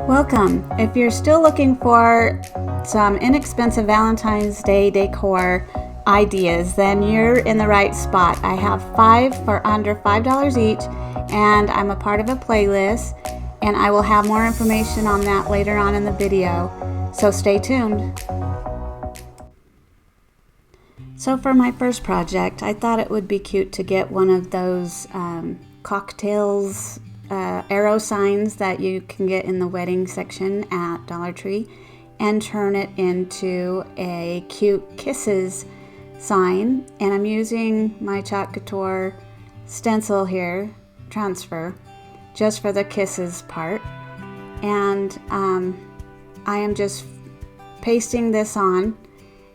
Welcome! If you're still looking for some inexpensive Valentine's Day decor ideas, then you're in the right spot. I have 5 for under $5 each, and I'm a part of a playlist, and I will have more information on that later on in the video, so stay tuned. So for my first project, I thought it would be cute to get one of those cocktails arrow signs that you can get in the wedding section at Dollar Tree and turn it into a cute kisses sign. And I'm using my Chalk Couture stencil here, transfer, just for the kisses part. And I am just pasting this on.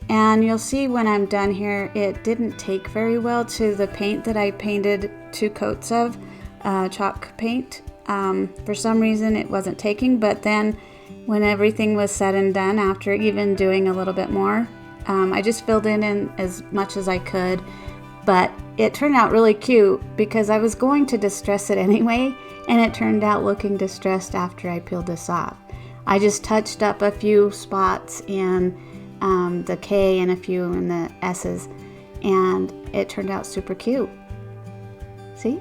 And you'll see when I'm done here, it didn't take very well to the paint that I painted 2 coats of chalk paint. For some reason it wasn't taking, but then when everything was said and done, after even doing a little bit more, I just filled in as much as I could, but it turned out really cute because I was going to distress it anyway, and it turned out looking distressed after I peeled this off. I just touched up a few spots in the K and a few in the S's, and it turned out super cute. See?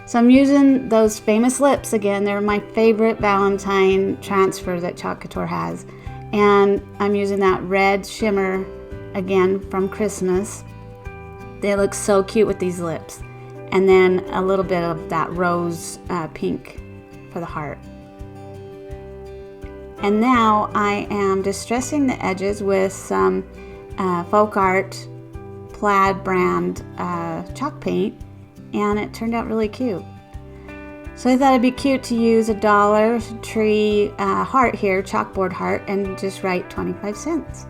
So I'm using those famous lips again. They're my favorite Valentine transfer that Chalk Couture has. And I'm using that red shimmer again from Christmas. They look so cute with these lips. And then a little bit of that rose pink for the heart. And now I am distressing the edges with some Folk Art Plaid brand chalk paint. And it turned out really cute. So I thought it'd be cute to use a Dollar Tree heart here, chalkboard heart, and just write 25 cents.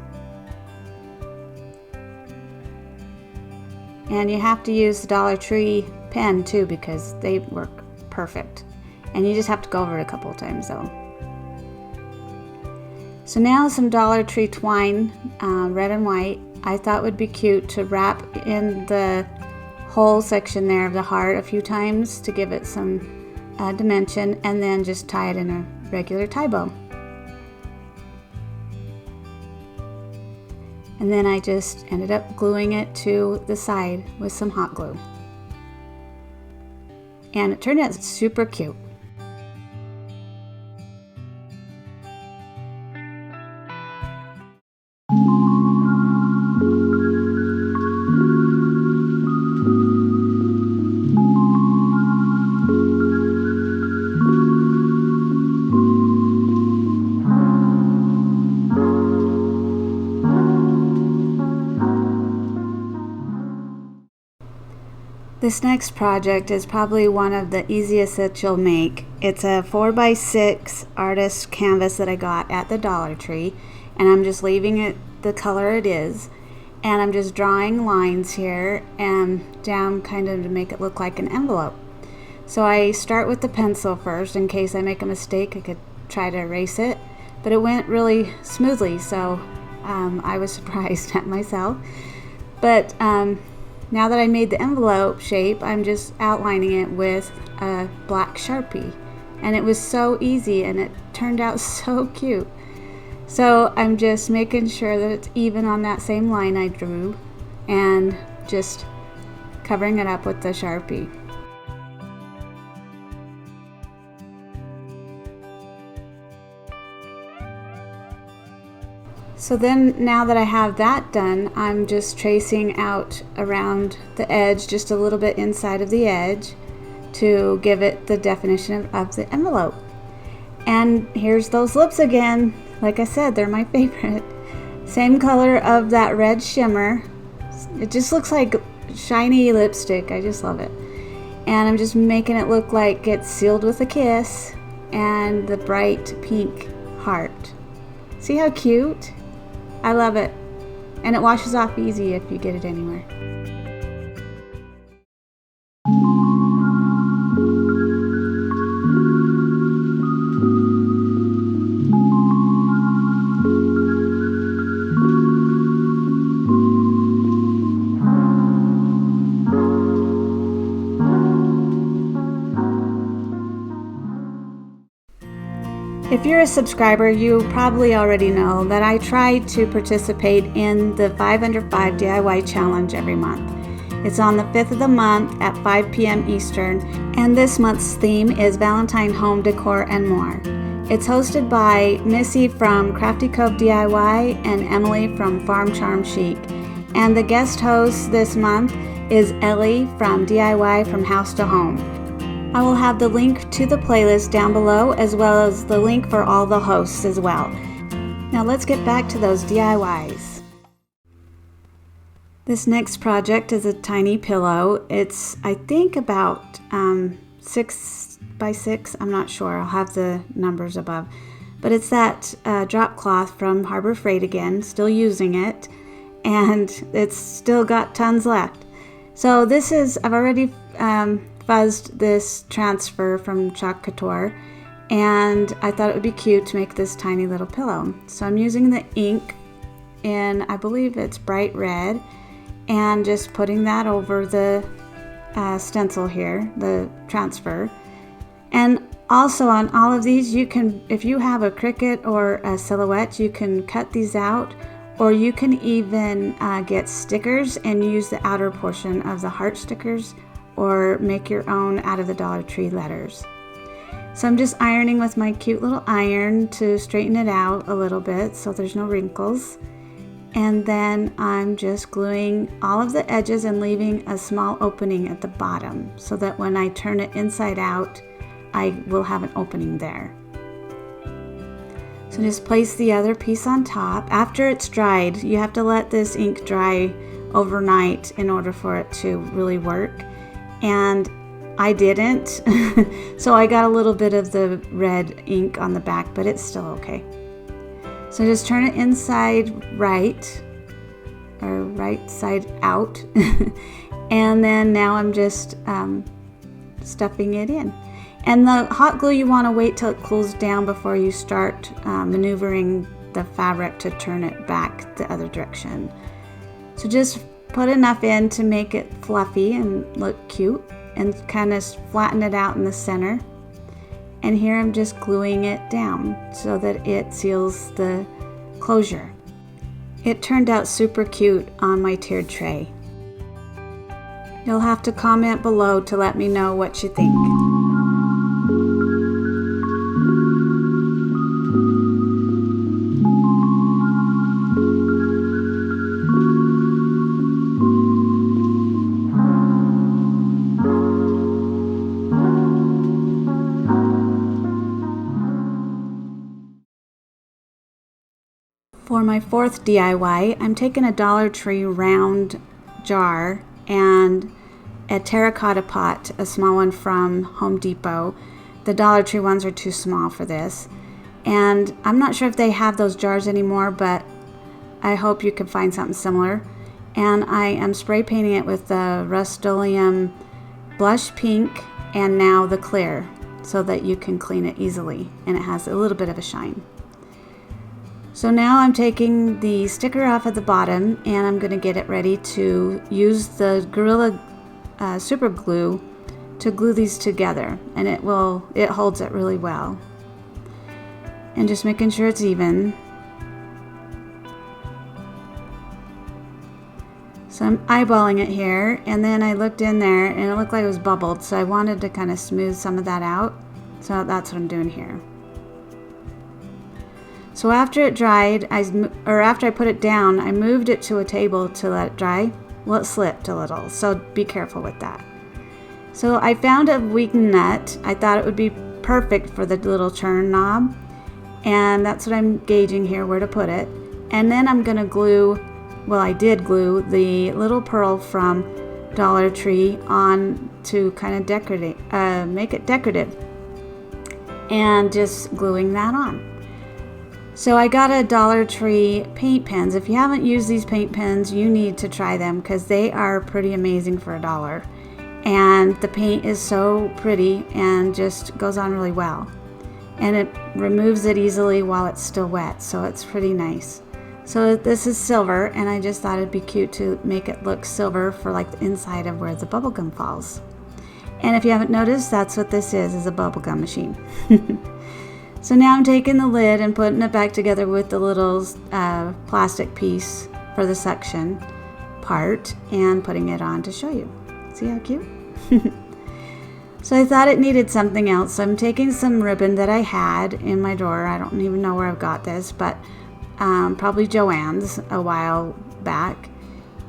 And you have to use the Dollar Tree pen too because they work perfect. And you just have to go over it a couple of times though. So now some Dollar Tree twine, red and white, I thought would be cute to wrap in the whole section there of the heart a few times to give it some dimension, and then just tie it in a regular tie bow. And then I just ended up gluing it to the side with some hot glue. And it turned out super cute. This next project is probably one of the easiest that you'll make. It's a 4x6 artist canvas that I got at the Dollar Tree, and I'm just leaving it the color it is, and I'm just drawing lines here and down kind of to make it look like an envelope. So I start with the pencil first in case I make a mistake. I could try to erase it, but it went really smoothly, so I was surprised at myself. But now that I made the envelope shape, I'm just outlining it with a black Sharpie. And it was so easy, and it turned out so cute. So I'm just making sure that it's even on that same line I drew, and just covering it up with the Sharpie. So then, now that I have that done, I'm just tracing out around the edge, just a little bit inside of the edge, to give it the definition of the envelope. And here's those lips again. Like I said, they're my favorite. Same color of that red shimmer. It just looks like shiny lipstick. I just love it. And I'm just making it look like it's sealed with a kiss and the bright pink heart. See how cute? I love it, and it washes off easy if you get it anywhere. If you're a subscriber, you probably already know that I try to participate in the 5 Under 5 DIY challenge every month. It's on the 5th of the month at 5 p.m. Eastern, and this month's theme is Valentine home decor and more. It's hosted by Missy from Crafty Cove DIY and Emily from Farm Charm Chic. And the guest host this month is Ellie from DIY from House to Home. I will have the link to the playlist down below, as well as the link for all the hosts as well. Now let's get back to those DIYs. This next project is a tiny pillow. It's, I think, about 6 by 6. I'm not sure. I'll have the numbers above. But it's that drop cloth from Harbor Freight again, still using it. And it's still got tons left. So this is, I've already fuzzed this transfer from Chalk Couture, and I thought it would be cute to make this tiny little pillow. So I'm using the ink in, I believe it's bright red, and just putting that over the stencil here, the transfer. And also on all of these, you can, if you have a Cricut or a Silhouette, you can cut these out, or you can even get stickers and use the outer portion of the heart stickers, or make your own out of the Dollar Tree letters. So I'm just ironing with my cute little iron to straighten it out a little bit so there's no wrinkles. And then I'm just gluing all of the edges and leaving a small opening at the bottom so that when I turn it inside out, I will have an opening there. So just place the other piece on top. After it's dried, you have to let this ink dry overnight in order for it to really work. And I didn't, so I got a little bit of the red ink on the back, but it's still okay. So just turn it inside right, or right side out, and then now I'm just stuffing it in. And the hot glue, you want to wait till it cools down before you start maneuvering the fabric to turn it back the other direction. So just put enough in to make it fluffy and look cute, and kind of flatten it out in the center. And here I'm just gluing it down so that it seals the closure. It turned out super cute on my tiered tray. You'll have to comment below to let me know what you think. For my fourth DIY, I'm taking a Dollar Tree round jar and a terracotta pot, a small one from Home Depot. The Dollar Tree ones are too small for this. And I'm not sure if they have those jars anymore, but I hope you can find something similar. And I am spray painting it with the Rust-Oleum blush pink and now the clear, so that you can clean it easily, and it has a little bit of a shine. So now I'm taking the sticker off at the bottom, and I'm going to get it ready to use the Gorilla super glue to glue these together, and it holds it really well. And just making sure it's even. So I'm eyeballing it here, and then I looked in there and it looked like it was bubbled, so I wanted to kind of smooth some of that out. So that's what I'm doing here. So after it dried, after I put it down, I moved it to a table to let it dry. Well, it slipped a little, so be careful with that. So I found a Wheaton nut. I thought it would be perfect for the little turn knob, and that's what I'm gauging here, where to put it. And then I'm gonna glue, well, I did glue the little pearl from Dollar Tree on to kind of make it decorative, and just gluing that on. So I got a Dollar Tree paint pens. If you haven't used these paint pens, you need to try them because they are pretty amazing for $1. And the paint is so pretty and just goes on really well. And it removes it easily while it's still wet, so it's pretty nice. So this is silver, and I just thought it'd be cute to make it look silver for like the inside of where the bubblegum falls. And if you haven't noticed, that's what this is a bubblegum machine. So now I'm taking the lid and putting it back together with the little plastic piece for the suction part and putting it on to show you. See how cute? So I thought it needed something else. So I'm taking some ribbon that I had in my drawer. I don't even know where I've got this, but probably Joann's a while back.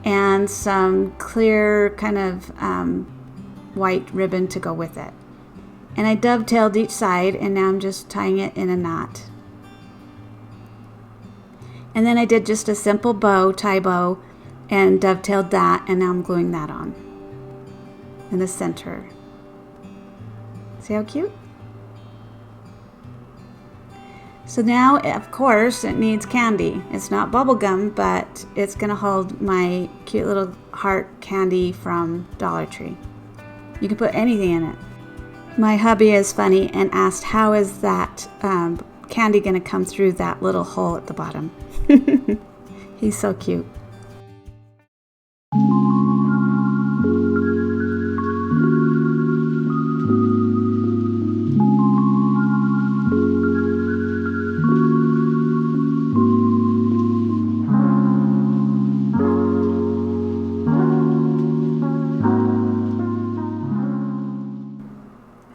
And some clear kind of white ribbon to go with it. And I dovetailed each side, and now I'm just tying it in a knot. And then I did just a simple bow, tie bow, and dovetailed that, and now I'm gluing that on in the center. See how cute? So now, of course, it needs candy. It's not bubble gum, but it's gonna hold my cute little heart candy from Dollar Tree. You can put anything in it. My hubby is funny and asked, how is that candy gonna come through that little hole at the bottom? He's so cute.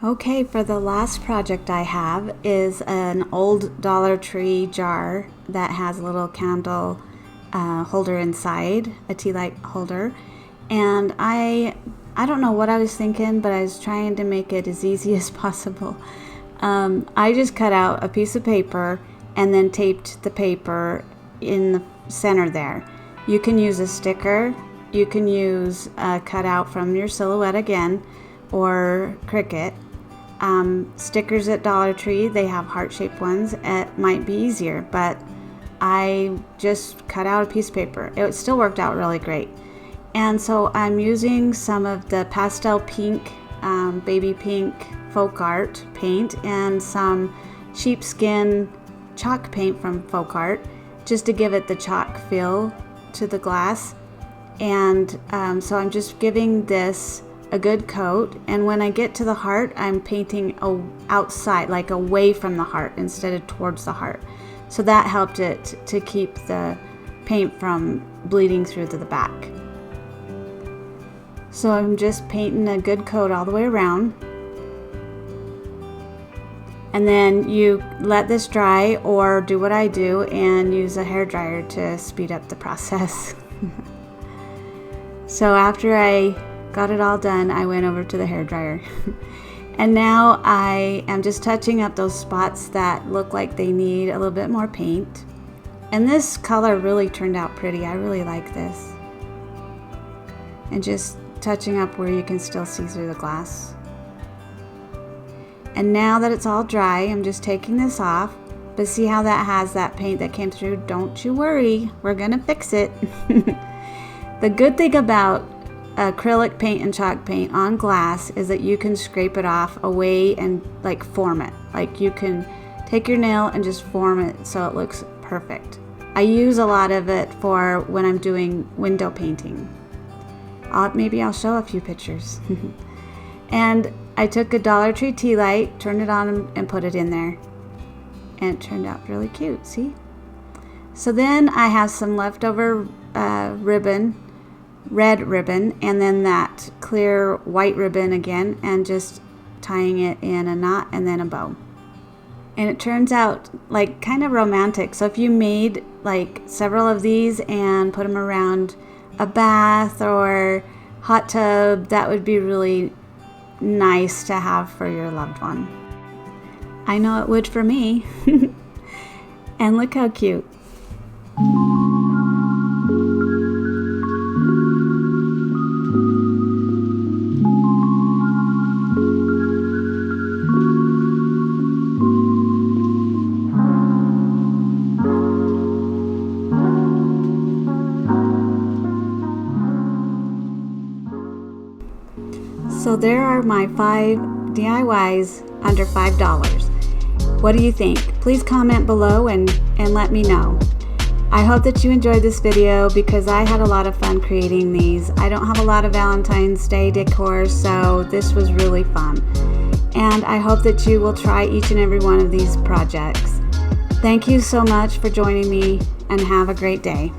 Okay, for the last project I have is an old Dollar Tree jar that has a little candle holder inside, a tea light holder. And I don't know what I was thinking, but I was trying to make it as easy as possible. I just cut out a piece of paper and then taped the paper in the center there. You can use a sticker, you can use a cutout from your silhouette again, or Cricut. Stickers at Dollar Tree, they have heart-shaped ones. It might be easier, but I just cut out a piece of paper. It still worked out really great. And so I'm using some of the pastel pink, baby pink folk art paint and some sheepskin chalk paint from folk art just to give it the chalk feel to the glass. And so I'm just giving this a good coat, and when I get to the heart, I'm painting outside, like away from the heart instead of towards the heart. So that helped it to keep the paint from bleeding through to the back. So I'm just painting a good coat all the way around. And then you let this dry, or do what I do and use a hairdryer to speed up the process. So after I got it all done, I went over to the hairdryer. And now I am just touching up those spots that look like they need a little bit more paint. And this color really turned out pretty. I really like this. And just touching up where you can still see through the glass. And now that it's all dry, I'm just taking this off. But see how that has that paint that came through? Don't you worry, we're gonna fix it. The good thing about acrylic paint and chalk paint on glass is that you can scrape it off away and like form it. Like you can take your nail and just form it so it looks perfect. I use a lot of it for when I'm doing window painting. Maybe I'll show a few pictures. And I took a Dollar Tree tea light, turned it on and put it in there. And it turned out really cute, see? So then I have some leftover ribbon, red ribbon, and then that clear white ribbon again, and just tying it in a knot and then a bow. And it turns out like kind of romantic. So if you made like several of these and put them around a bath or hot tub, that would be really nice to have for your loved one. I know it would for me. And look how cute. So there are my 5 DIYs under $5. What do you think? Please comment below and let me know. I hope that you enjoyed this video because I had a lot of fun creating these. I don't have a lot of Valentine's Day decor, so this was really fun. and I hope that you will try each and every one of these projects. Thank you so much for joining me, and have a great day.